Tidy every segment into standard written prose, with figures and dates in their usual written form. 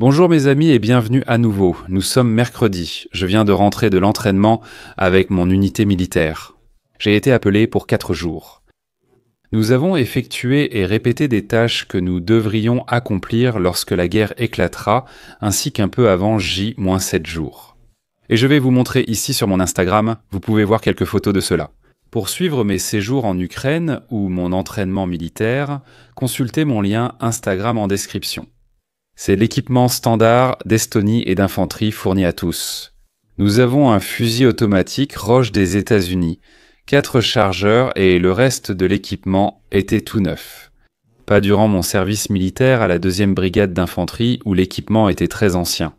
Bonjour mes amis et bienvenue à nouveau. Nous sommes mercredi. Je viens de rentrer de l'entraînement avec mon unité militaire. J'ai été appelé pour 4 jours. Nous avons effectué et répété des tâches que nous devrions accomplir lorsque la guerre éclatera, ainsi qu'un peu avant J-7 jours. Et je vais vous montrer ici sur mon Instagram, vous pouvez voir quelques photos de cela. Pour suivre mes séjours en Ukraine ou mon entraînement militaire, consultez mon lien Instagram en description. C'est l'équipement standard d'Estonie et d'infanterie fourni à tous. Nous avons un fusil automatique Roche des États-Unis, 4 chargeurs et le reste de l'équipement était tout neuf. Pas durant mon service militaire à la 2e brigade d'infanterie où l'équipement était très ancien.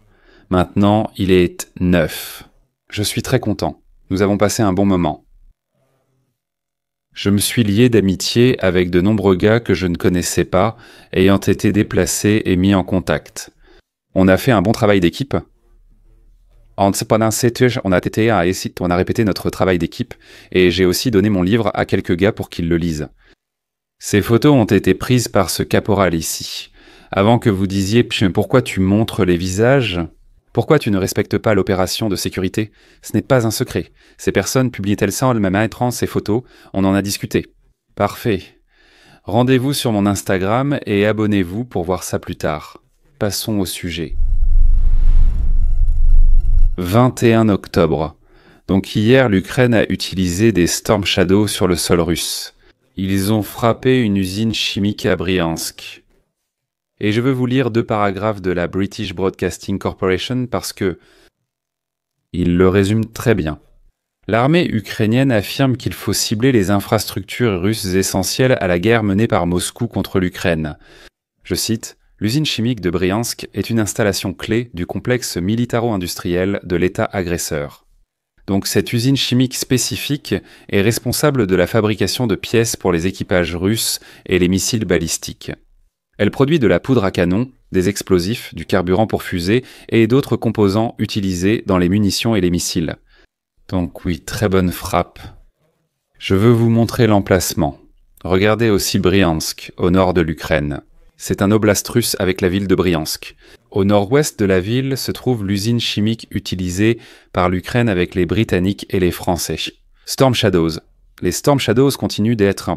Maintenant, il est neuf. Je suis très content. Nous avons passé un bon moment. Je me suis lié d'amitié avec de nombreux gars que je ne connaissais pas, ayant été déplacés et mis en contact. On a fait un bon travail d'équipe. On a répété notre travail d'équipe et j'ai aussi donné mon livre à quelques gars pour qu'ils le lisent. Ces photos ont été prises par ce caporal ici. Avant que vous disiez « Pourquoi tu montres les visages ?» Pourquoi tu ne respectes pas l'opération de sécurité? Ce n'est pas un secret. Ces personnes publient-elles sans même mettre ces photos? On en a discuté. Parfait. Rendez-vous sur mon Instagram et abonnez-vous pour voir ça plus tard. Passons au sujet. 21 octobre. Donc hier, l'Ukraine a utilisé des Storm Shadow sur le sol russe. Ils ont frappé une usine chimique à Bryansk. Et je veux vous lire 2 paragraphes de la British Broadcasting Corporation parce que ils le résument très bien. L'armée ukrainienne affirme qu'il faut cibler les infrastructures russes essentielles à la guerre menée par Moscou contre l'Ukraine. Je cite, « L'usine chimique de Bryansk est une installation clé du complexe militaro-industriel de l'État agresseur. Donc cette usine chimique spécifique est responsable de la fabrication de pièces pour les équipages russes et les missiles balistiques. Elle produit de la poudre à canon, des explosifs, du carburant pour fusées et d'autres composants utilisés dans les munitions et les missiles. Donc oui, très bonne frappe. Je veux vous montrer l'emplacement. Regardez aussi Bryansk, au nord de l'Ukraine. C'est un oblast russe avec la ville de Bryansk. Au nord-ouest de la ville se trouve l'usine chimique utilisée par l'Ukraine avec les Britanniques et les Français. Storm Shadows. Les Storm Shadows continuent d'être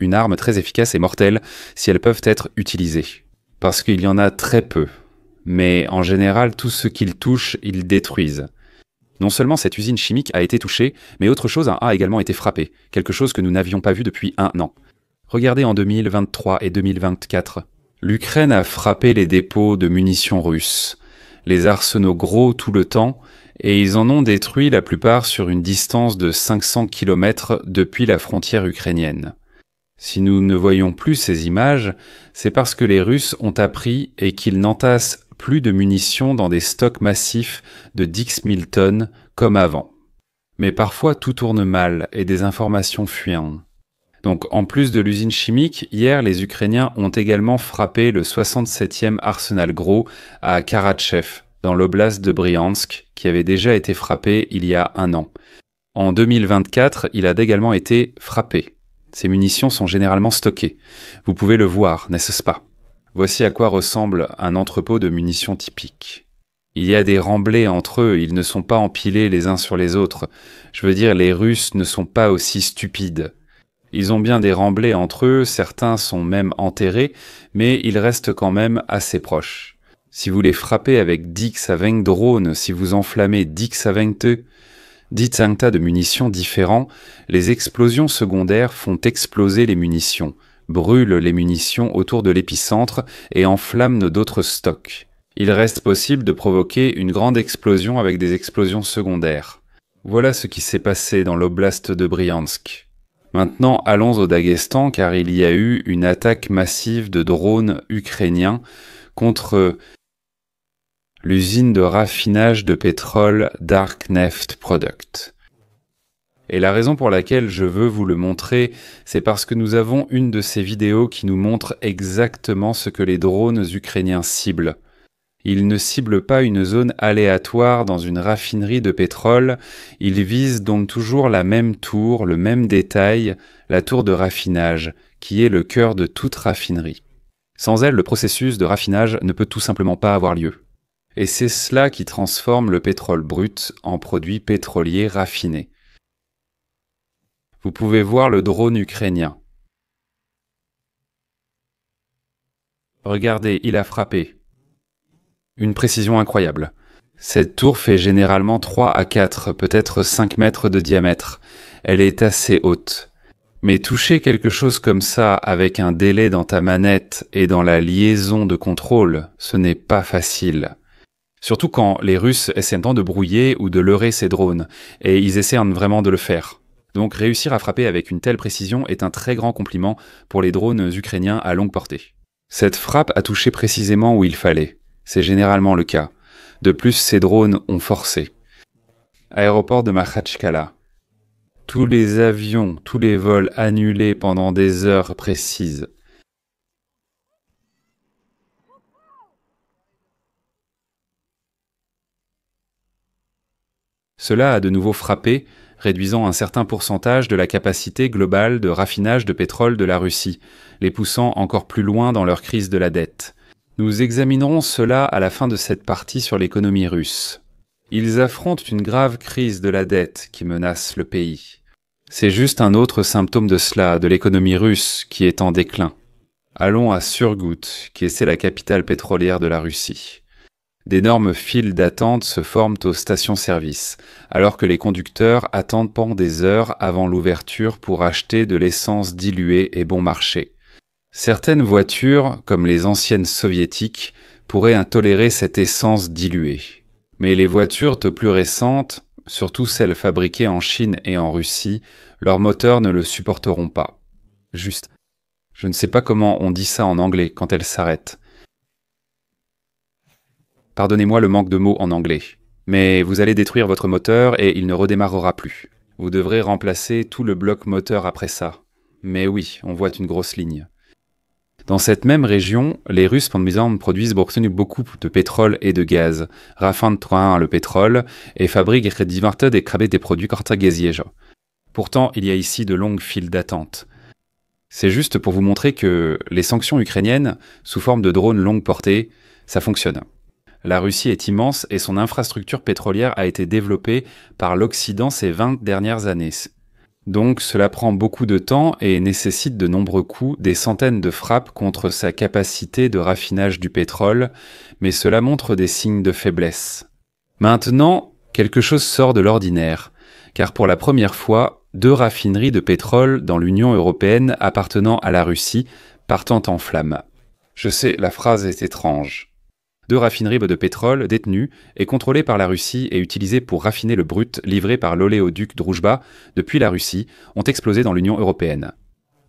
une arme très efficace et mortelle si elles peuvent être utilisées. Parce qu'il y en a très peu. Mais en général, tout ce qu'ils touchent, ils détruisent. Non seulement cette usine chimique a été touchée, mais autre chose a également été frappée. Quelque chose que nous n'avions pas vu depuis 1 an. Regardez en 2023 et 2024. L'Ukraine a frappé les dépôts de munitions russes. Les arsenaux gros tout le temps, et ils en ont détruit la plupart sur une distance de 500 km depuis la frontière ukrainienne. Si nous ne voyons plus ces images, c'est parce que les Russes ont appris et qu'ils n'entassent plus de munitions dans des stocks massifs de 10 000 tonnes comme avant. Mais parfois tout tourne mal et des informations fuient. Donc en plus de l'usine chimique, hier les Ukrainiens ont également frappé le 67e arsenal gros à Karatchev, dans l'oblast de Bryansk, qui avait déjà été frappé il y a 1 an. En 2024, il a également été frappé. Ces munitions sont généralement stockées. Vous pouvez le voir, n'est-ce pas? Voici à quoi ressemble un entrepôt de munitions typique. Il y a des remblais entre eux, ils ne sont pas empilés les uns sur les autres. Je veux dire, les Russes ne sont pas aussi stupides. Ils ont bien des remblais entre eux, certains sont même enterrés, mais ils restent quand même assez proches. Si vous les frappez avec 10 à 20 drones, si vous enflammez 10 à 20 tas de munitions différents, les explosions secondaires font exploser les munitions, brûlent les munitions autour de l'épicentre et enflamment d'autres stocks. Il reste possible de provoquer une grande explosion avec des explosions secondaires. Voilà ce qui s'est passé dans l'oblast de Bryansk. Maintenant, allons au Daghestan car il y a eu une attaque massive de drones ukrainiens contre l'usine de raffinage de pétrole Darkneft Product. Et la raison pour laquelle je veux vous le montrer, c'est parce que nous avons une de ces vidéos qui nous montre exactement ce que les drones ukrainiens ciblent. Ils ne ciblent pas une zone aléatoire dans une raffinerie de pétrole, ils visent donc toujours la même tour, le même détail, la tour de raffinage, qui est le cœur de toute raffinerie. Sans elles, le processus de raffinage ne peut tout simplement pas avoir lieu. Et c'est cela qui transforme le pétrole brut en produit pétrolier raffiné. Vous pouvez voir le drone ukrainien. Regardez, il a frappé. Une précision incroyable. Cette tour fait généralement 3 à 4, peut-être 5 mètres de diamètre. Elle est assez haute. Mais toucher quelque chose comme ça avec un délai dans ta manette et dans la liaison de contrôle, ce n'est pas facile. Surtout quand les Russes essaient de brouiller ou de leurrer ces drones, et ils essaient vraiment de le faire. Donc réussir à frapper avec une telle précision est un très grand compliment pour les drones ukrainiens à longue portée. Cette frappe a touché précisément où il fallait. C'est généralement le cas. De plus, ces drones ont forcé. Aéroport de Makhatchkala. Tous les avions, tous les vols annulés pendant des heures précises. Cela a de nouveau frappé, réduisant un certain pourcentage de la capacité globale de raffinage de pétrole de la Russie, les poussant encore plus loin dans leur crise de la dette. Nous examinerons cela à la fin de cette partie sur l'économie russe. Ils affrontent une grave crise de la dette qui menace le pays. C'est juste un autre symptôme de cela, de l'économie russe qui est en déclin. Allons à Surgout, qui est la capitale pétrolière de la Russie. D'énormes files d'attente se forment aux stations-service, alors que les conducteurs attendent pendant des heures avant l'ouverture pour acheter de l'essence diluée et bon marché. Certaines voitures, comme les anciennes soviétiques, pourraient intolérer cette essence diluée. Mais les voitures plus récentes, surtout celles fabriquées en Chine et en Russie, leurs moteurs ne le supporteront pas. Juste. Je ne sais pas comment on dit ça en anglais quand elles s'arrêtent. Pardonnez-moi le manque de mots en anglais. Mais vous allez détruire votre moteur et il ne redémarrera plus. Vous devrez remplacer tout le bloc moteur après ça. Mais oui, on voit une grosse ligne. Dans cette même région, les Russes produisent beaucoup de pétrole et de gaz, raffinent le pétrole et fabriquent des produits cartagesiers. Pourtant, il y a ici de longues files d'attente. C'est juste pour vous montrer que les sanctions ukrainiennes, sous forme de drones longue portée, ça fonctionne. La Russie est immense et son infrastructure pétrolière a été développée par l'Occident ces 20 dernières années. Donc cela prend beaucoup de temps et nécessite de nombreux coups, des centaines de frappes contre sa capacité de raffinage du pétrole, mais cela montre des signes de faiblesse. Maintenant, quelque chose sort de l'ordinaire, car pour la première fois, 2 raffineries de pétrole dans l'Union européenne appartenant à la Russie partent en flammes. Je sais, la phrase est étrange. 2 raffineries de pétrole détenues et contrôlées par la Russie et utilisées pour raffiner le brut livré par l'oléoduc Droujba depuis la Russie ont explosé dans l'Union européenne.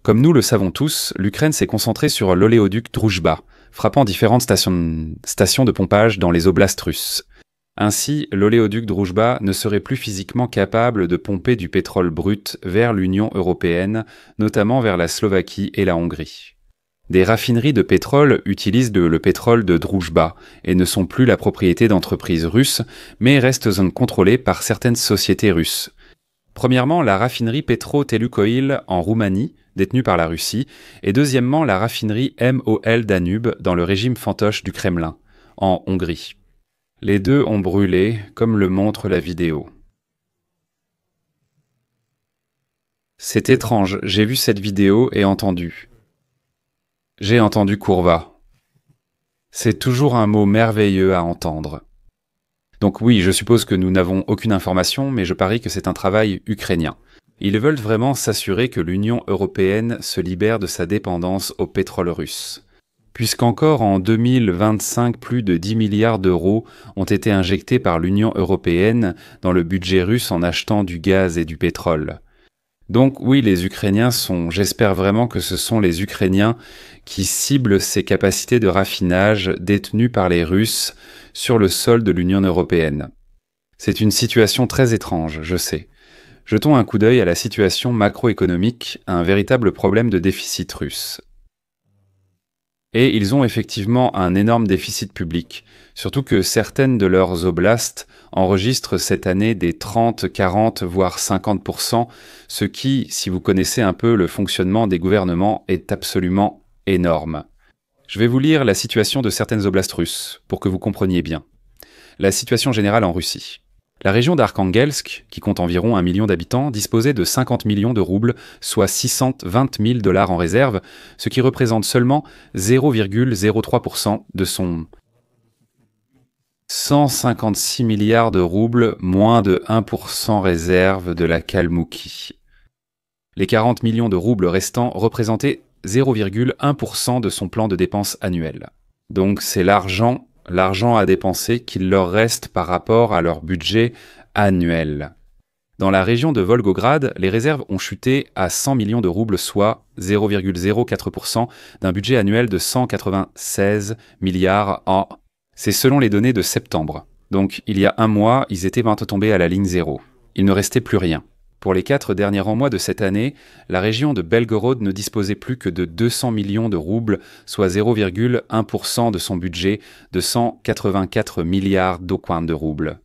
Comme nous le savons tous, l'Ukraine s'est concentrée sur l'oléoduc Droujba, frappant différentes stations de pompage dans les oblasts russes. Ainsi, l'oléoduc Droujba ne serait plus physiquement capable de pomper du pétrole brut vers l'Union européenne, notamment vers la Slovaquie et la Hongrie. Des raffineries de pétrole utilisent le pétrole de Droujba et ne sont plus la propriété d'entreprises russes, mais restent contrôlées par certaines sociétés russes. Premièrement, la raffinerie Petro-Telucoil en Roumanie, détenue par la Russie, et deuxièmement, la raffinerie MOL Danube dans le régime fantoche du Kremlin, en Hongrie. Les deux ont brûlé, comme le montre la vidéo. C'est étrange, j'ai vu cette vidéo et entendu. J'ai entendu Kourva. C'est toujours un mot merveilleux à entendre. Donc oui, je suppose que nous n'avons aucune information, mais je parie que c'est un travail ukrainien. Ils veulent vraiment s'assurer que l'Union européenne se libère de sa dépendance au pétrole russe. Puisqu'encore en 2025, plus de 10 milliards d'euros ont été injectés par l'Union européenne dans le budget russe en achetant du gaz et du pétrole. Donc oui, les Ukrainiens j'espère vraiment que ce sont les Ukrainiens qui ciblent ces capacités de raffinage détenues par les Russes sur le sol de l'Union européenne. C'est une situation très étrange, je sais. Jetons un coup d'œil à la situation macroéconomique, un véritable problème de déficit russe. Et ils ont effectivement un énorme déficit public, surtout que certaines de leurs oblasts enregistrent cette année des 30, 40, voire 50%, ce qui, si vous connaissez un peu le fonctionnement des gouvernements, est absolument énorme. Je vais vous lire la situation de certaines oblasts russes, pour que vous compreniez bien. La situation générale en Russie. La région d'Arkhangelsk, qui compte environ 1 million d'habitants, disposait de 50 millions de roubles, soit 620 000 $ en réserve, ce qui représente seulement 0,03% de son 156 milliards de roubles, moins de 1% réserve de la Kalmoukie. Les 40 millions de roubles restants représentaient 0,1% de son plan de dépenses annuel. Donc c'est l'argent à dépenser qu'il leur reste par rapport à leur budget annuel. Dans la région de Volgograd, les réserves ont chuté à 100 millions de roubles, soit 0,04% d'un budget annuel de 196 milliards en... C'est selon les données de septembre. Donc il y a un mois, ils étaient bientôt tombés à la ligne zéro. Il ne restait plus rien. Pour les 4 derniers mois de cette année, la région de Belgorod ne disposait plus que de 200 millions de roubles, soit 0,1% de son budget de 184 milliards d'okwan de roubles.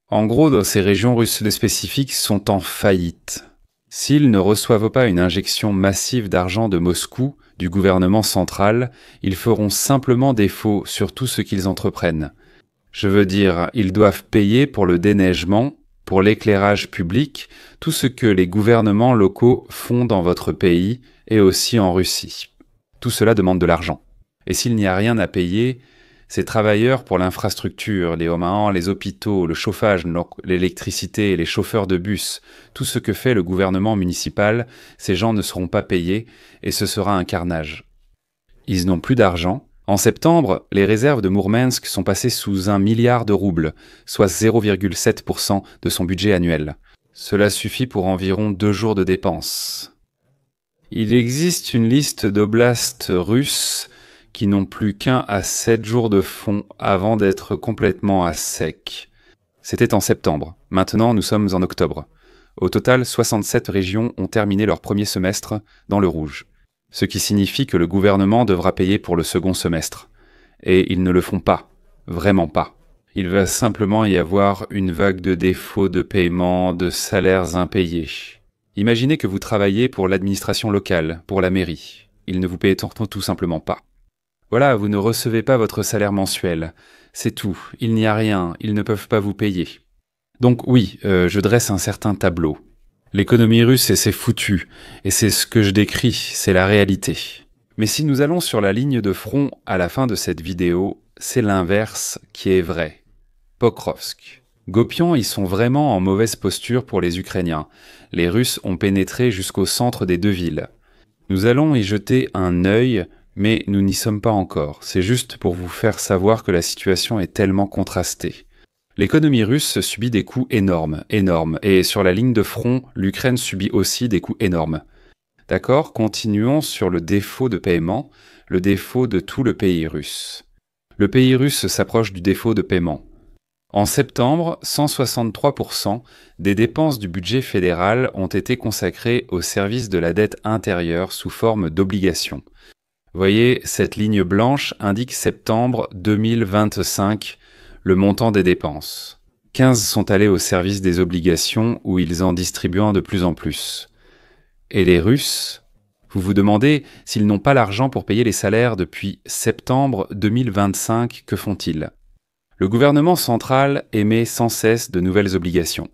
En gros, ces régions russes spécifiques sont en faillite. S'ils ne reçoivent pas une injection massive d'argent de Moscou, du gouvernement central, ils feront simplement défaut sur tout ce qu'ils entreprennent. Je veux dire, ils doivent payer pour le déneigement, pour l'éclairage public, tout ce que les gouvernements locaux font dans votre pays et aussi en Russie. Tout cela demande de l'argent. Et s'il n'y a rien à payer, ces travailleurs pour l'infrastructure, les OMAHAN, les hôpitaux, le chauffage, l'électricité, les chauffeurs de bus, tout ce que fait le gouvernement municipal, ces gens ne seront pas payés et ce sera un carnage. Ils n'ont plus d'argent. En septembre, les réserves de Mourmansk sont passées sous 1 milliard de roubles, soit 0,7% de son budget annuel. Cela suffit pour environ 2 jours de dépenses. Il existe une liste d'oblasts russes qui n'ont plus qu'1 à 7 jours de fond avant d'être complètement à sec. C'était en septembre. Maintenant, nous sommes en octobre. Au total, 67 régions ont terminé leur premier semestre dans le rouge. Ce qui signifie que le gouvernement devra payer pour le second semestre. Et ils ne le font pas. Vraiment pas. Il va simplement y avoir une vague de défauts de paiement, de salaires impayés. Imaginez que vous travaillez pour l'administration locale, pour la mairie. Ils ne vous payent tout simplement pas. Voilà, vous ne recevez pas votre salaire mensuel. C'est tout. Il n'y a rien. Ils ne peuvent pas vous payer. Donc oui, je dresse un certain tableau. L'économie russe, c'est foutu, et c'est ce que je décris, c'est la réalité. Mais si nous allons sur la ligne de front à la fin de cette vidéo, c'est l'inverse qui est vrai. Pokrovsk. Gopian, ils sont vraiment en mauvaise posture pour les Ukrainiens. Les Russes ont pénétré jusqu'au centre des 2 villes. Nous allons y jeter un œil, mais nous n'y sommes pas encore. C'est juste pour vous faire savoir que la situation est tellement contrastée. L'économie russe subit des coûts énormes, et sur la ligne de front, l'Ukraine subit aussi des coûts énormes. D'accord, continuons sur le défaut de paiement, le défaut de tout le pays russe. Le pays russe s'approche du défaut de paiement. En septembre, 163% des dépenses du budget fédéral ont été consacrées au service de la dette intérieure sous forme d'obligations. Voyez, cette ligne blanche indique septembre 2025, le montant des dépenses. 15 sont allés au service des obligations où ils en distribuent de plus en plus. Et les Russes, vous vous demandez s'ils n'ont pas l'argent pour payer les salaires depuis septembre 2025, que font-ils? Le gouvernement central émet sans cesse de nouvelles obligations.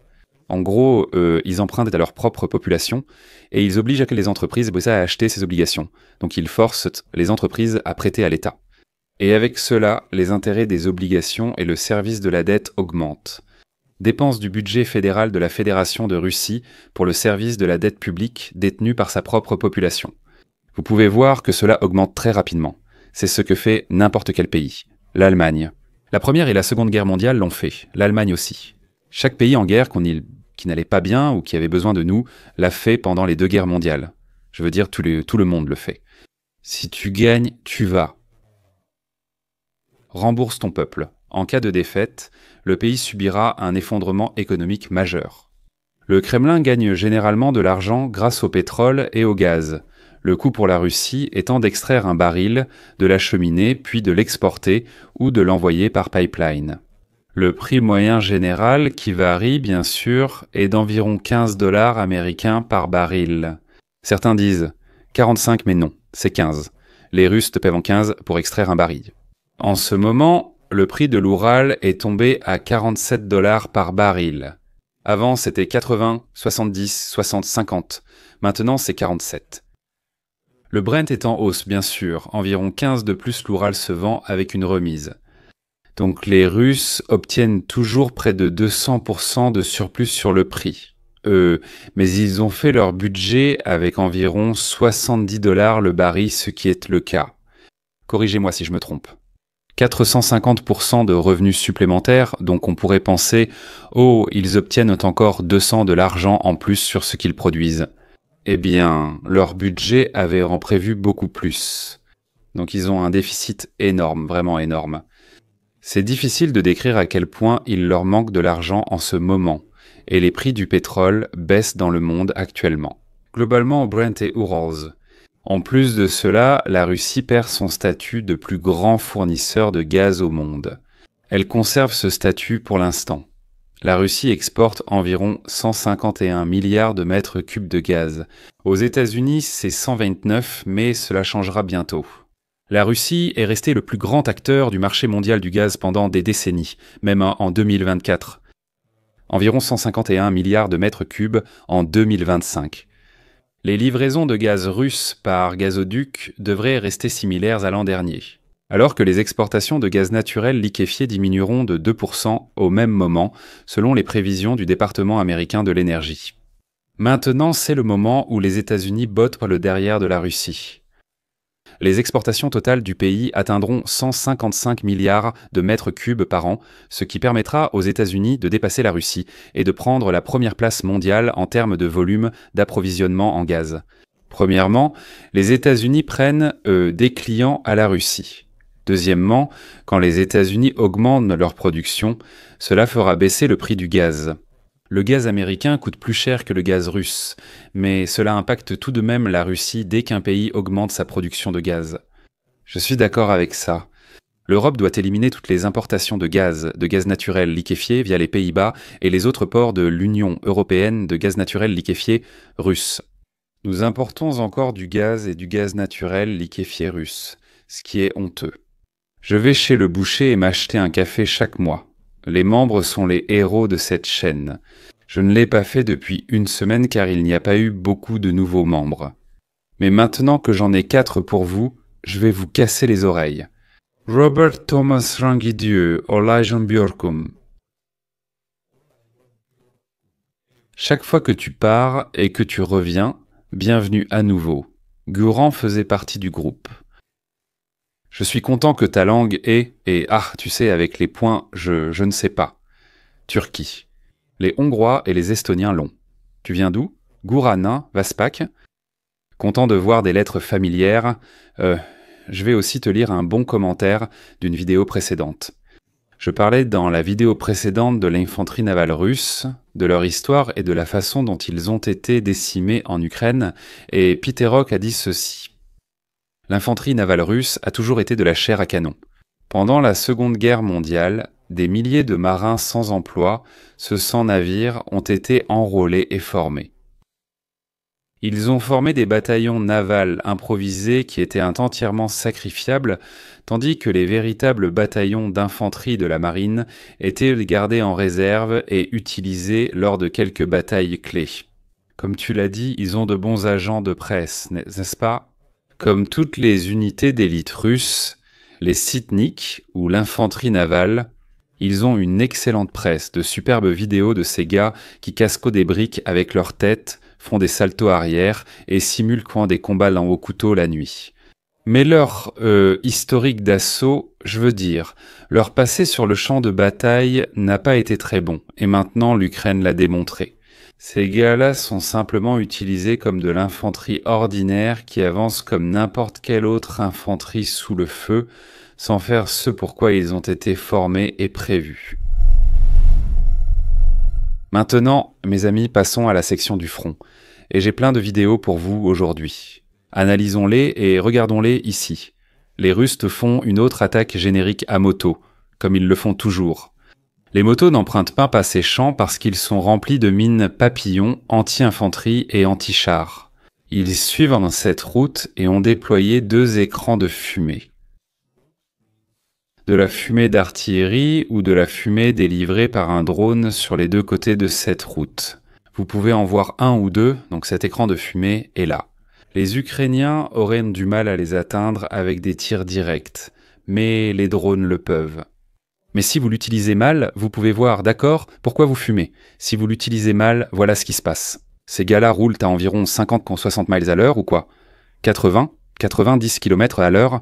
En gros, ils empruntent à leur propre population et ils obligent les entreprises à acheter ces obligations. Donc ils forcent les entreprises à prêter à l'État. Et avec cela, les intérêts des obligations et le service de la dette augmentent. Dépenses du budget fédéral de la Fédération de Russie pour le service de la dette publique détenue par sa propre population. Vous pouvez voir que cela augmente très rapidement. C'est ce que fait n'importe quel pays. L'Allemagne. La Première et la Seconde Guerre mondiale l'ont fait. L'Allemagne aussi. Chaque pays en guerre qui n'allait pas bien ou qui avait besoin de nous l'a fait pendant les 2 guerres mondiales. Je veux dire, tout le monde le fait. Si tu gagnes, tu vas. Rembourse ton peuple. En cas de défaite, le pays subira un effondrement économique majeur. Le Kremlin gagne généralement de l'argent grâce au pétrole et au gaz, le coût pour la Russie étant d'extraire un baril, de l'acheminer, puis de l'exporter ou de l'envoyer par pipeline. Le prix moyen général, qui varie bien sûr, est d'environ 15 $ américains par baril. Certains disent 45, mais non, c'est 15. Les Russes te paient en 15 pour extraire un baril. En ce moment, le prix de l'Oural est tombé à 47 $ par baril. Avant, c'était 80, 70, 60, 50. Maintenant, c'est 47. Le Brent est en hausse, bien sûr. Environ 15 de plus l'Oural se vend avec une remise. Donc les Russes obtiennent toujours près de 200% de surplus sur le prix. Mais ils ont fait leur budget avec environ 70 $ le baril, ce qui est le cas. Corrigez-moi si je me trompe. 450% de revenus supplémentaires, donc on pourrait penser « Oh, ils obtiennent encore 200 de l'argent en plus sur ce qu'ils produisent ». Eh bien, leur budget avait en prévu beaucoup plus. Donc ils ont un déficit énorme, vraiment énorme. C'est difficile de décrire à quel point il leur manque de l'argent en ce moment, et les prix du pétrole baissent dans le monde actuellement. Globalement, Brent et Urals. En plus de cela, la Russie perd son statut de plus grand fournisseur de gaz au monde. Elle conserve ce statut pour l'instant. La Russie exporte environ 151 milliards de mètres cubes de gaz. Aux États-Unis, c'est 129, mais cela changera bientôt. La Russie est restée le plus grand acteur du marché mondial du gaz pendant des décennies, même en 2024. Environ 151 milliards de mètres cubes en 2025. Les livraisons de gaz russe par gazoduc devraient rester similaires à l'an dernier, alors que les exportations de gaz naturel liquéfié diminueront de 2% au même moment, selon les prévisions du département américain de l'énergie. Maintenant, c'est le moment où les États-Unis bottent le derrière de la Russie. Les exportations totales du pays atteindront 155 milliards de mètres cubes par an, ce qui permettra aux États-Unis de dépasser la Russie et de prendre la première place mondiale en termes de volume d'approvisionnement en gaz. Premièrement, les États-Unis prennent, des clients à la Russie. Deuxièmement, quand les États-Unis augmentent leur production, cela fera baisser le prix du gaz. Le gaz américain coûte plus cher que le gaz russe, mais cela impacte tout de même la Russie dès qu'un pays augmente sa production de gaz. Je suis d'accord avec ça. L'Europe doit éliminer toutes les importations de gaz naturel liquéfié via les Pays-Bas et les autres ports de l'Union européenne de gaz naturel liquéfié russe. Nous importons encore du gaz et du gaz naturel liquéfié russe, ce qui est honteux. Je vais chez le boucher et m'acheter un café chaque mois. Les membres sont les héros de cette chaîne. Je ne l'ai pas fait depuis une semaine car il n'y a pas eu beaucoup de nouveaux membres. Mais maintenant que j'en ai 4 pour vous, je vais vous casser les oreilles. Robert Thomas Rangidieu, Olajon Björkum. Chaque fois que tu pars et que tu reviens, bienvenue à nouveau. Guran faisait partie du groupe. Je suis content que ta langue est, et tu sais, avec les points, je ne sais pas. Turquie. Les Hongrois et les Estoniens l'ont. Tu viens d'où? Gourana, Vaspak. Content de voir des lettres familières. Je vais aussi te lire un bon commentaire d'une vidéo précédente. Je parlais dans la vidéo précédente de l'infanterie navale russe, de leur histoire et de la façon dont ils ont été décimés en Ukraine, et Piterok a dit ceci. L'infanterie navale russe a toujours été de la chair à canon. Pendant la Seconde Guerre mondiale, des milliers de marins sans emploi, ce sans navire, ont été enrôlés et formés. Ils ont formé des bataillons navals improvisés qui étaient entièrement sacrifiables, tandis que les véritables bataillons d'infanterie de la marine étaient gardés en réserve et utilisés lors de quelques batailles clés. Comme tu l'as dit, ils ont de bons agents de presse, n'est-ce pas ? Comme toutes les unités d'élite russes, les Sitnik, ou l'infanterie navale, ils ont une excellente presse, de superbes vidéos de ces gars qui casquent des briques avec leur tête, font des saltos arrière et simulent des combats au couteau la nuit. Mais leur historique d'assaut, je veux dire, leur passé sur le champ de bataille n'a pas été très bon, et maintenant l'Ukraine l'a démontré. Ces gars-là sont simplement utilisés comme de l'infanterie ordinaire qui avance comme n'importe quelle autre infanterie sous le feu, sans faire ce pour quoi ils ont été formés et prévus. Maintenant, mes amis, passons à la section du front. Et j'ai plein de vidéos pour vous aujourd'hui. Analysons-les et regardons-les ici. Les Russes font une autre attaque générique à moto, comme ils le font toujours. Les motos n'empruntent pas ces champs parce qu'ils sont remplis de mines papillons, anti-infanterie et anti-chars. Ils suivent cette route et ont déployé 2 écrans de fumée. De la fumée d'artillerie ou de la fumée délivrée par un drone sur les 2 côtés de cette route. Vous pouvez en voir un ou 2, donc cet écran de fumée est là. Les Ukrainiens auraient du mal à les atteindre avec des tirs directs, mais les drones le peuvent. Mais si vous l'utilisez mal, vous pouvez voir, d'accord, pourquoi vous fumez. Si vous l'utilisez mal, voilà ce qui se passe. Ces gars-là roulent à environ 50-60 miles à l'heure ou quoi 90 km à l'heure.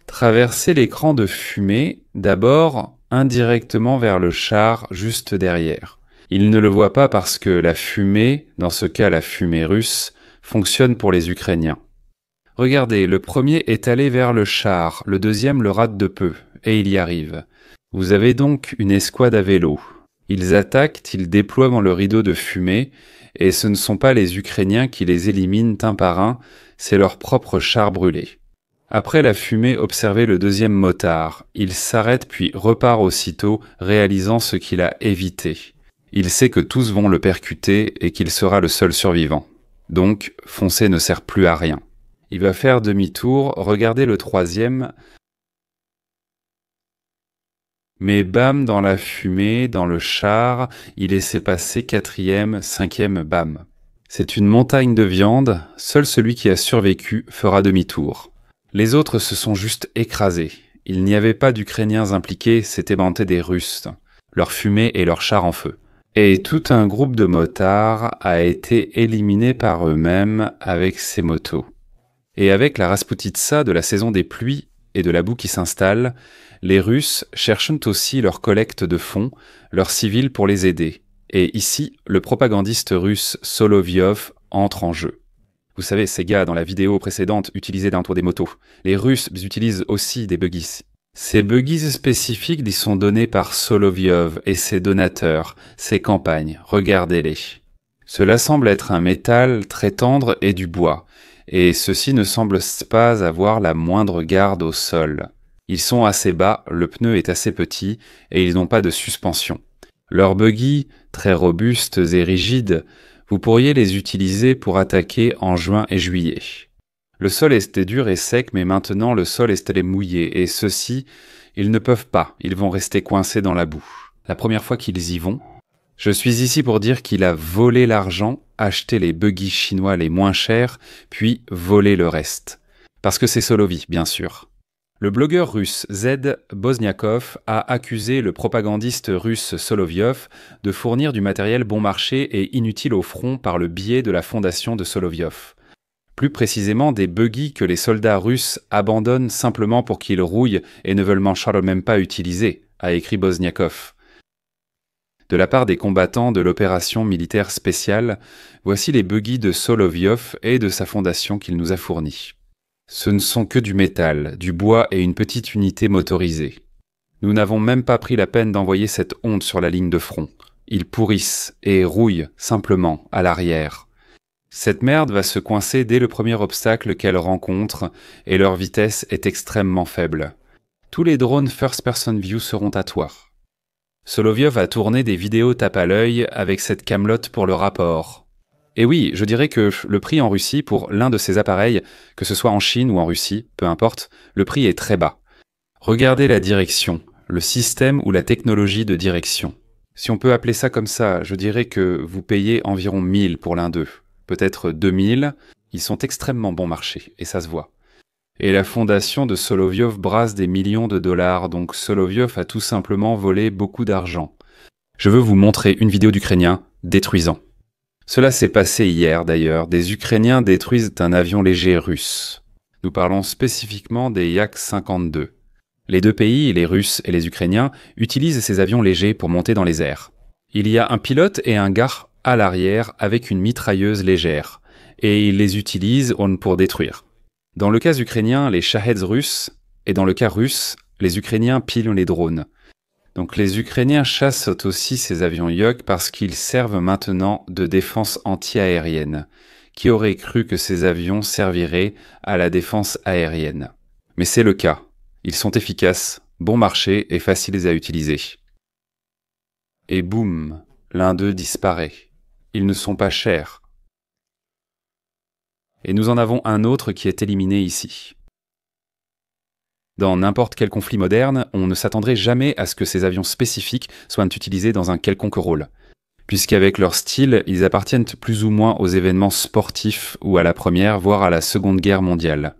Traversez l'écran de fumée, d'abord indirectement vers le char juste derrière. Ils ne le voient pas parce que la fumée, dans ce cas la fumée russe, fonctionne pour les Ukrainiens. Regardez, le premier est allé vers le char, le deuxième le rate de peu, et il y arrive. Vous avez donc une escouade à vélo. Ils attaquent, ils déploient dans le rideau de fumée, et ce ne sont pas les Ukrainiens qui les éliminent un par un, c'est leur propre char brûlé. Après la fumée, observez le deuxième motard. Il s'arrête puis repart aussitôt, réalisant ce qu'il a évité. Il sait que tous vont le percuter et qu'il sera le seul survivant. Donc, foncer ne sert plus à rien. Il va faire demi-tour, regardez le troisième. Mais bam, dans la fumée, dans le char, il laissait passer 4e, 5e, bam. C'est une montagne de viande, seul celui qui a survécu fera demi-tour. Les autres se sont juste écrasés. Il n'y avait pas d'Ukrainiens impliqués, c'était des Russes. Leur fumée et leur char en feu. Et tout un groupe de motards a été éliminé par eux-mêmes avec ces motos. Et avec la Rasputitsa de la saison des pluies et de la boue qui s'installe, les Russes cherchent aussi leur collecte de fonds, leurs civils pour les aider. Et ici, le propagandiste russe Solovyov entre en jeu. Vous savez, ces gars dans la vidéo précédente utilisaient d'un tour des motos. Les Russes utilisent aussi des buggies. Ces buggies spécifiques y sont donnés par Solovyov et ses donateurs, ses campagnes. Regardez-les. Cela semble être un métal très tendre et du bois. Et ceux-ci ne semblent pas avoir la moindre garde au sol. Ils sont assez bas, le pneu est assez petit et ils n'ont pas de suspension. Leurs buggies, très robustes et rigides, vous pourriez les utiliser pour attaquer en juin et juillet. Le sol était dur et sec, mais maintenant le sol est allé mouillé, et ceux-ci, ils ne peuvent pas, ils vont rester coincés dans la boue. La première fois qu'ils y vont, je suis ici pour dire qu'il a volé l'argent, acheté les buggies chinois les moins chers, puis volé le reste. Parce que c'est Solovy, bien sûr. Le blogueur russe Z. Bozniakov a accusé le propagandiste russe Solovyov de fournir du matériel bon marché et inutile au front par le biais de la fondation de Solovyov. Plus précisément des buggies que les soldats russes abandonnent simplement pour qu'ils rouillent et ne veulent même pas utiliser, a écrit Bozniakov. De la part des combattants de l'opération militaire spéciale, voici les buggies de Solovyov et de sa fondation qu'il nous a fournis. Ce ne sont que du métal, du bois et une petite unité motorisée. Nous n'avons même pas pris la peine d'envoyer cette honte sur la ligne de front. Ils pourrissent et rouillent simplement à l'arrière. Cette merde va se coincer dès le premier obstacle qu'elle rencontre et leur vitesse est extrêmement faible. Tous les drones First Person View seront à toi. Solovyov a tourné des vidéos tape à l'œil avec cette camelote pour le rapport. Et oui, je dirais que le prix en Russie pour l'un de ces appareils, que ce soit en Chine ou en Russie, peu importe, le prix est très bas. Regardez la direction, le système ou la technologie de direction. Si on peut appeler ça comme ça, je dirais que vous payez environ 1000 pour l'un d'eux, peut-être 2000, ils sont extrêmement bon marché, et ça se voit. Et la fondation de Solovyov brasse des millions de dollars, donc Solovyov a tout simplement volé beaucoup d'argent. Je veux vous montrer une vidéo d'Ukrainiens détruisant. Cela s'est passé hier d'ailleurs, des Ukrainiens détruisent un avion léger russe. Nous parlons spécifiquement des Yak-52. Les deux pays, les Russes et les Ukrainiens, utilisent ces avions légers pour monter dans les airs. Il y a un pilote et un gars à l'arrière avec une mitrailleuse légère, et ils les utilisent pour détruire. Dans le cas ukrainien, les Shaheds russes, et dans le cas russe, les Ukrainiens pillent les drones. Donc les Ukrainiens chassent aussi ces avions Yak parce qu'ils servent maintenant de défense anti-aérienne. Qui aurait cru que ces avions serviraient à la défense aérienne? Mais c'est le cas. Ils sont efficaces, bon marché et faciles à utiliser. Et boum, l'un d'eux disparaît. Ils ne sont pas chers. Et nous en avons un autre qui est éliminé ici. Dans n'importe quel conflit moderne, on ne s'attendrait jamais à ce que ces avions spécifiques soient utilisés dans un quelconque rôle, puisqu'avec leur style, ils appartiennent plus ou moins aux événements sportifs ou à la Première, voire à la Seconde Guerre mondiale.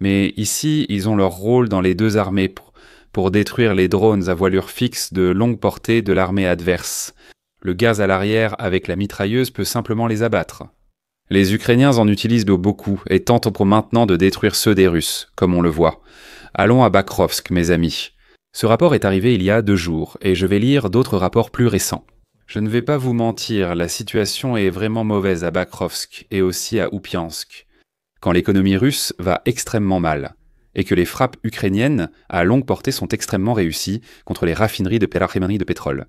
Mais ici, ils ont leur rôle dans les deux armées pour détruire les drones à voilure fixe de longue portée de l'armée adverse. Le gaz à l'arrière avec la mitrailleuse peut simplement les abattre. Les Ukrainiens en utilisent beaucoup et tentent pour maintenant de détruire ceux des Russes, comme on le voit. Allons à Bakrovsk, mes amis. Ce rapport est arrivé il y a 2 jours, et je vais lire d'autres rapports plus récents. Je ne vais pas vous mentir, la situation est vraiment mauvaise à Bakrovsk et aussi à Oupiansk, quand l'économie russe va extrêmement mal, et que les frappes ukrainiennes à longue portée sont extrêmement réussies contre les raffineries de pétrole.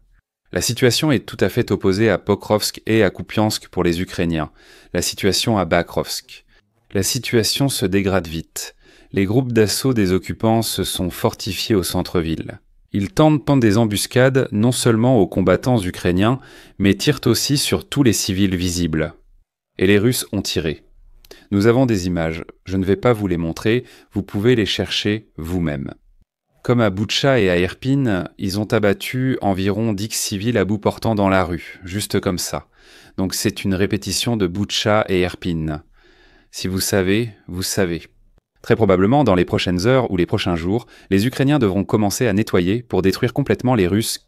La situation est tout à fait opposée à Pokrovsk et à Kupiansk pour les Ukrainiens. La situation à Bakrovsk. La situation se dégrade vite. Les groupes d'assaut des occupants se sont fortifiés au centre-ville. Ils tentent des embuscades non seulement aux combattants ukrainiens, mais tirent aussi sur tous les civils visibles. Et les Russes ont tiré. Nous avons des images, je ne vais pas vous les montrer, vous pouvez les chercher vous-même. Comme à Boutcha et à Irpin, ils ont abattu environ 10 civils à bout portant dans la rue, juste comme ça. Donc c'est une répétition de Boutcha et Irpin. Si vous savez, vous savez. Très probablement, dans les prochaines heures ou les prochains jours, les Ukrainiens devront commencer à nettoyer pour détruire complètement les Russes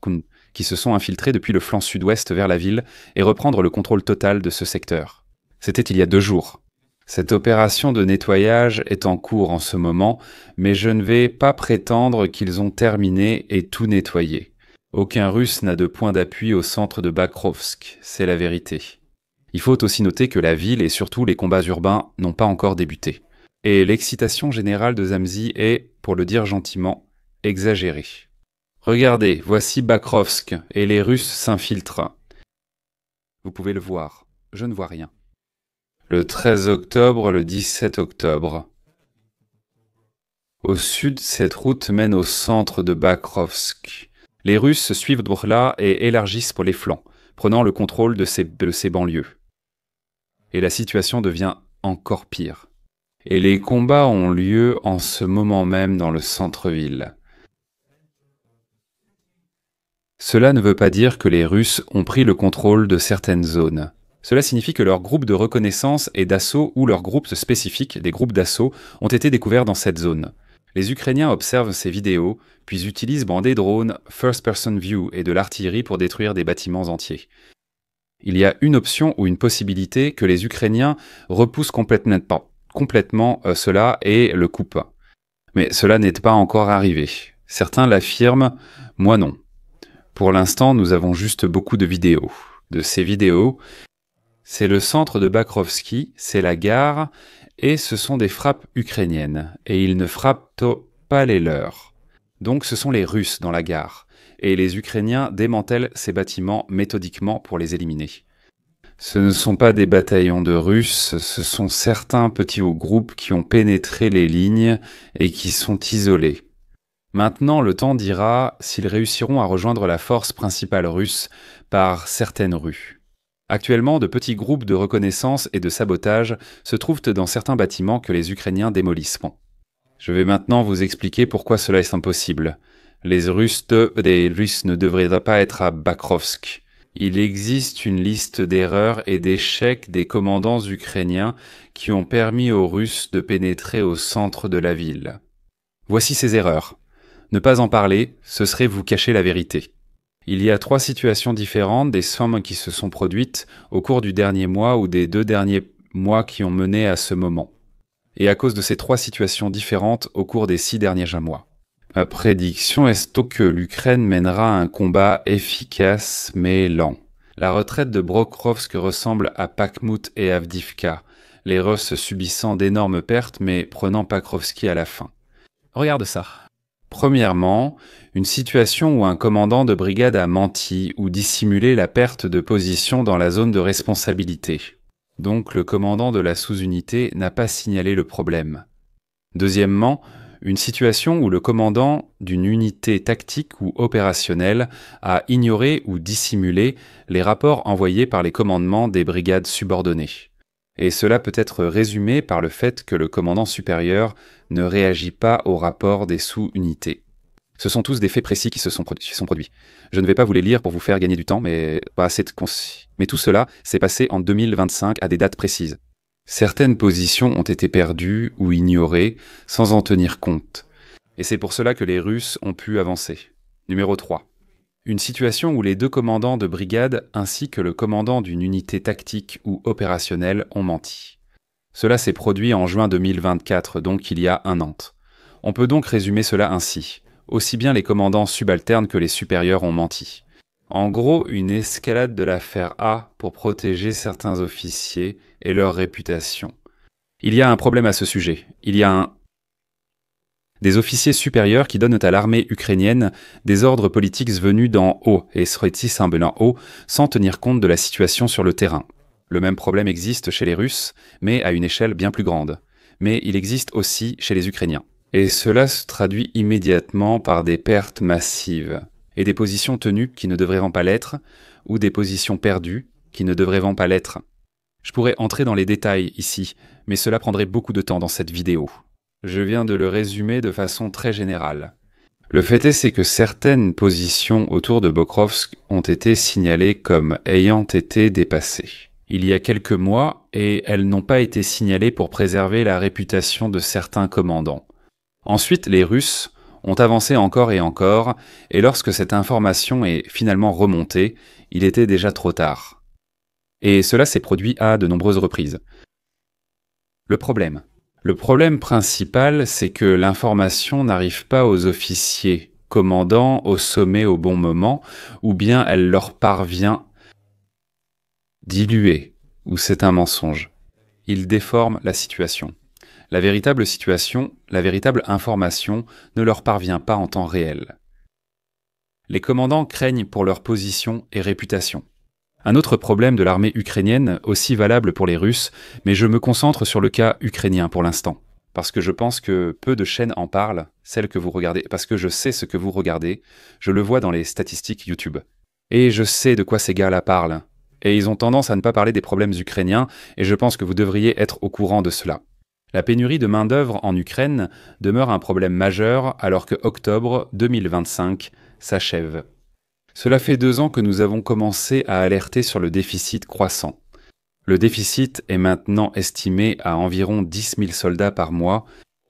qui se sont infiltrés depuis le flanc sud-ouest vers la ville et reprendre le contrôle total de ce secteur. C'était il y a 2 jours. Cette opération de nettoyage est en cours en ce moment, mais je ne vais pas prétendre qu'ils ont terminé et tout nettoyé. Aucun Russe n'a de point d'appui au centre de Bakrovsk, c'est la vérité. Il faut aussi noter que la ville et surtout les combats urbains n'ont pas encore débuté. Et l'excitation générale de Zamzi est, pour le dire gentiment, exagérée. Regardez, voici Bakrovsk, et les Russes s'infiltrent. Vous pouvez le voir, je ne vois rien. Le 13 octobre, le 17 octobre. Au sud, cette route mène au centre de Bakrovsk. Les Russes suivent Brla et élargissent pour les flancs, prenant le contrôle de ces banlieues. Et la situation devient encore pire. Et les combats ont lieu en ce moment même dans le centre-ville. Cela ne veut pas dire que les Russes ont pris le contrôle de certaines zones. Cela signifie que leurs groupes de reconnaissance et d'assaut ou leurs groupes spécifiques, des groupes d'assaut, ont été découverts dans cette zone. Les Ukrainiens observent ces vidéos, puis utilisent des drones first-person view et de l'artillerie pour détruire des bâtiments entiers. Il y a une option ou une possibilité que les Ukrainiens repoussent complètement cela et le coupent. Mais cela n'est pas encore arrivé. Certains l'affirment, moi non. Pour l'instant, nous avons juste beaucoup de vidéos. De ces vidéos, c'est le centre de Bakrovski, c'est la gare, et ce sont des frappes ukrainiennes. Et ils ne frappent pas les leurs. Donc ce sont les Russes dans la gare. Et les Ukrainiens démantèlent ces bâtiments méthodiquement pour les éliminer. Ce ne sont pas des bataillons de Russes, ce sont certains petits groupes qui ont pénétré les lignes et qui sont isolés. Maintenant, le temps dira s'ils réussiront à rejoindre la force principale russe par certaines rues. Actuellement, de petits groupes de reconnaissance et de sabotage se trouvent dans certains bâtiments que les Ukrainiens démolisseront. Je vais maintenant vous expliquer pourquoi cela est impossible. Les Russes ne devraient pas être à Bakrovsk. Il existe une liste d'erreurs et d'échecs des commandants ukrainiens qui ont permis aux Russes de pénétrer au centre de la ville. Voici ces erreurs. Ne pas en parler, ce serait vous cacher la vérité. Il y a 3 situations différentes des sommes qui se sont produites au cours du dernier mois ou des 2 derniers mois qui ont mené à ce moment. Et à cause de ces 3 situations différentes au cours des 6 derniers mois. Ma prédiction est que l'Ukraine mènera un combat efficace mais lent. La retraite de Pokrovsk ressemble à Bakhmut et Avdiivka, les Russes subissant d'énormes pertes mais prenant Pokrovski à la fin. Regarde ça. Premièrement, une situation où un commandant de brigade a menti ou dissimulé la perte de position dans la zone de responsabilité. Donc le commandant de la sous-unité n'a pas signalé le problème. Deuxièmement, une situation où le commandant d'une unité tactique ou opérationnelle a ignoré ou dissimulé les rapports envoyés par les commandements des brigades subordonnées. Et cela peut être résumé par le fait que le commandant supérieur ne réagit pas au rapport des sous-unités. Ce sont tous des faits précis qui sont produits. Je ne vais pas vous les lire pour vous faire gagner du temps, mais tout cela s'est passé en 2025 à des dates précises. Certaines positions ont été perdues ou ignorées sans en tenir compte. Et c'est pour cela que les Russes ont pu avancer. Numéro 3. Une situation où les deux commandants de brigade ainsi que le commandant d'une unité tactique ou opérationnelle ont menti. Cela s'est produit en juin 2024, donc il y a un an. On peut donc résumer cela ainsi. Aussi bien les commandants subalternes que les supérieurs ont menti. En gros, une escalade de l'affaire A pour protéger certains officiers et leur réputation. Il y a un problème à ce sujet. Il y a des officiers supérieurs qui donnent à l'armée ukrainienne des ordres politiques venus d'en haut et d'en haut sans tenir compte de la situation sur le terrain. Le même problème existe chez les Russes, mais à une échelle bien plus grande. Mais il existe aussi chez les Ukrainiens. Et cela se traduit immédiatement par des pertes massives, et des positions tenues qui ne devraient pas l'être, ou des positions perdues qui ne devraient pas l'être. Je pourrais entrer dans les détails ici, mais cela prendrait beaucoup de temps dans cette vidéo. Je viens de le résumer de façon très générale. Le fait est que certaines positions autour de Pokrovsk ont été signalées comme ayant été dépassées. Il y a quelques mois, et elles n'ont pas été signalées pour préserver la réputation de certains commandants. Ensuite, les Russes ont avancé encore, et lorsque cette information est finalement remontée, il était déjà trop tard. Et cela s'est produit à de nombreuses reprises. Le problème principal, c'est que l'information n'arrive pas aux officiers commandants au sommet au bon moment, ou bien elle leur parvient diluée, ou c'est un mensonge. Ils déforment la situation. La véritable information ne leur parvient pas en temps réel. Les commandants craignent pour leur position et réputation. Un autre problème de l'armée ukrainienne, aussi valable pour les Russes, mais je me concentre sur le cas ukrainien pour l'instant, parce que je pense que peu de chaînes en parlent, celles que vous regardez, parce que je sais ce que vous regardez, je le vois dans les statistiques YouTube. Et je sais de quoi ces gars-là parlent, et ils ont tendance à ne pas parler des problèmes ukrainiens, et je pense que vous devriez être au courant de cela. La pénurie de main-d'œuvre en Ukraine demeure un problème majeur alors que octobre 2025 s'achève. Cela fait 2 ans que nous avons commencé à alerter sur le déficit croissant. Le déficit est maintenant estimé à environ 10 000 soldats par mois.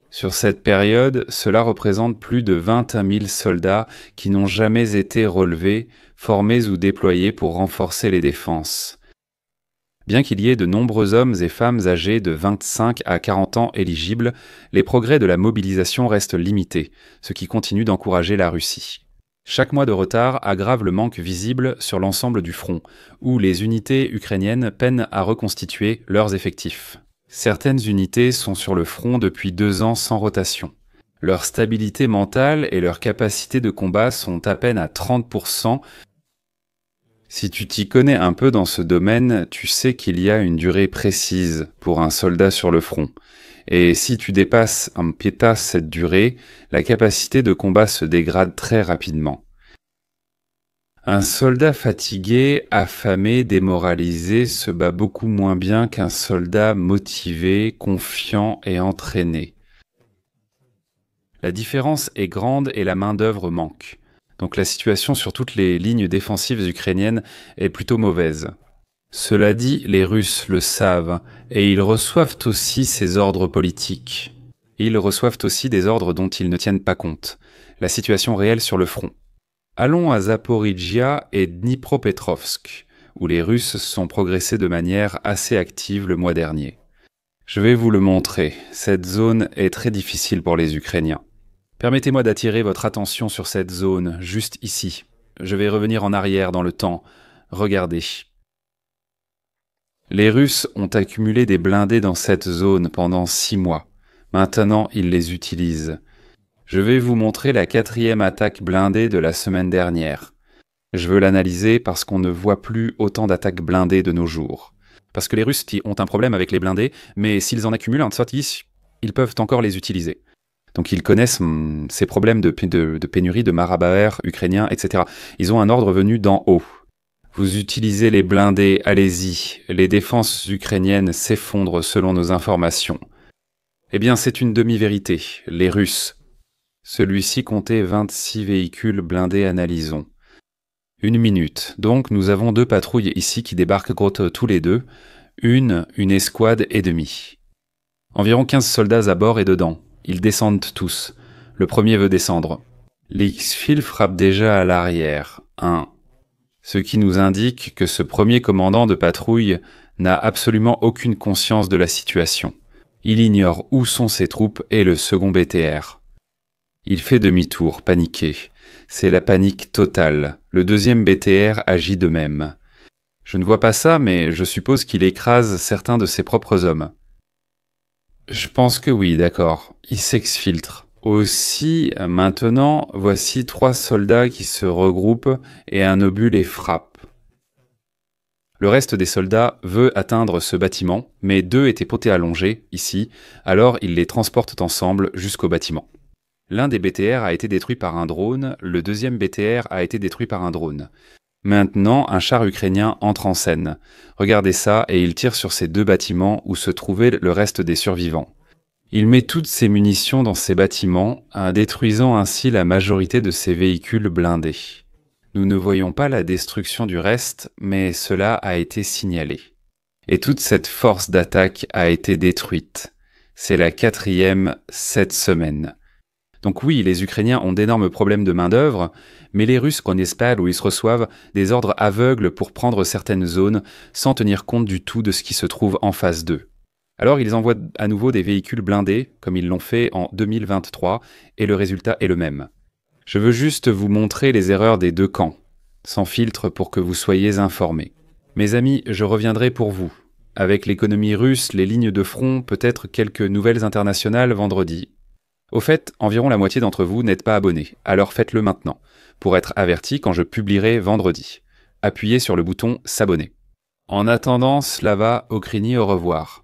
Sur cette période, cela représente plus de 21 000 soldats qui n'ont jamais été relevés, formés ou déployés pour renforcer les défenses. Bien qu'il y ait de nombreux hommes et femmes âgés de 25 à 40 ans éligibles, les progrès de la mobilisation restent limités, ce qui continue d'encourager la Russie. Chaque mois de retard aggrave le manque visible sur l'ensemble du front, où les unités ukrainiennes peinent à reconstituer leurs effectifs. Certaines unités sont sur le front depuis 2 ans sans rotation. Leur stabilité mentale et leur capacité de combat sont à peine à 30%. Si tu t'y connais un peu dans ce domaine, tu sais qu'il y a une durée précise pour un soldat sur le front. Et si tu dépasses un piétas cette durée, la capacité de combat se dégrade très rapidement. Un soldat fatigué, affamé, démoralisé se bat beaucoup moins bien qu'un soldat motivé, confiant et entraîné. La différence est grande et la main-d'œuvre manque. Donc la situation sur toutes les lignes défensives ukrainiennes est plutôt mauvaise. Cela dit, les Russes le savent, et ils reçoivent aussi ces ordres politiques. Ils reçoivent aussi des ordres dont ils ne tiennent pas compte. La situation réelle sur le front. Allons à Zaporijia et Dnipropetrovsk, où les Russes sont progressés de manière assez active le mois dernier. Je vais vous le montrer, cette zone est très difficile pour les Ukrainiens. Permettez-moi d'attirer votre attention sur cette zone, juste ici. Je vais revenir en arrière dans le temps. Regardez. Les Russes ont accumulé des blindés dans cette zone pendant 6 mois. Maintenant, ils les utilisent. Je vais vous montrer la 4e attaque blindée de la semaine dernière. Je veux l'analyser parce qu'on ne voit plus autant d'attaques blindées de nos jours. Parce que les Russes ont un problème avec les blindés, mais s'ils en accumulent un sortie, ils peuvent encore les utiliser. Donc ils connaissent ces problèmes de pénurie de Marabaer ukrainiens, etc. Ils ont un ordre venu d'en haut. Vous utilisez les blindés, allez-y. Les défenses ukrainiennes s'effondrent selon nos informations. Eh bien, c'est une demi-vérité. Les Russes. Celui-ci comptait 26 véhicules blindés, analysons. 1 minute. Donc, nous avons 2 patrouilles ici qui débarquent tous les deux. Une escouade et demie. Environ 15 soldats à bord et dedans. Ils descendent tous. Le premier veut descendre. L'X-Fil frappe déjà à l'arrière. 1. Ce qui nous indique que ce premier commandant de patrouille n'a absolument aucune conscience de la situation. Il ignore où sont ses troupes et le second BTR. Il fait demi-tour, paniqué. C'est la panique totale. Le deuxième BTR agit de même. Je ne vois pas ça, mais je suppose qu'il écrase certains de ses propres hommes. Je pense que oui, d'accord. Il s'exfiltre. Aussi, maintenant, voici 3 soldats qui se regroupent et un obus les frappe. Le reste des soldats veut atteindre ce bâtiment, mais 2 étaient potés allongés, ici, alors ils les transportent ensemble jusqu'au bâtiment. L'un des BTR a été détruit par un drone, le deuxième BTR a été détruit par un drone. Maintenant, un char ukrainien entre en scène. Regardez ça, et il tire sur ces 2 bâtiments où se trouvait le reste des survivants. Il met toutes ses munitions dans ces bâtiments, détruisant ainsi la majorité de ses véhicules blindés. Nous ne voyons pas la destruction du reste, mais cela a été signalé. Et toute cette force d'attaque a été détruite. C'est la 4e cette semaine. Donc oui, les Ukrainiens ont d'énormes problèmes de main-d'œuvre, mais les Russes connaissent pas où ils reçoivent des ordres aveugles pour prendre certaines zones sans tenir compte du tout de ce qui se trouve en face d'eux. Alors ils envoient à nouveau des véhicules blindés, comme ils l'ont fait en 2023, et le résultat est le même. Je veux juste vous montrer les erreurs des 2 camps, sans filtre pour que vous soyez informés. Mes amis, je reviendrai pour vous. Avec l'économie russe, les lignes de front, peut-être quelques nouvelles internationales vendredi. Au fait, environ la moitié d'entre vous n'êtes pas abonnés, alors faites-le maintenant, pour être avertis quand je publierai vendredi. Appuyez sur le bouton « S'abonner ». En attendant, Slava Okrini, au revoir.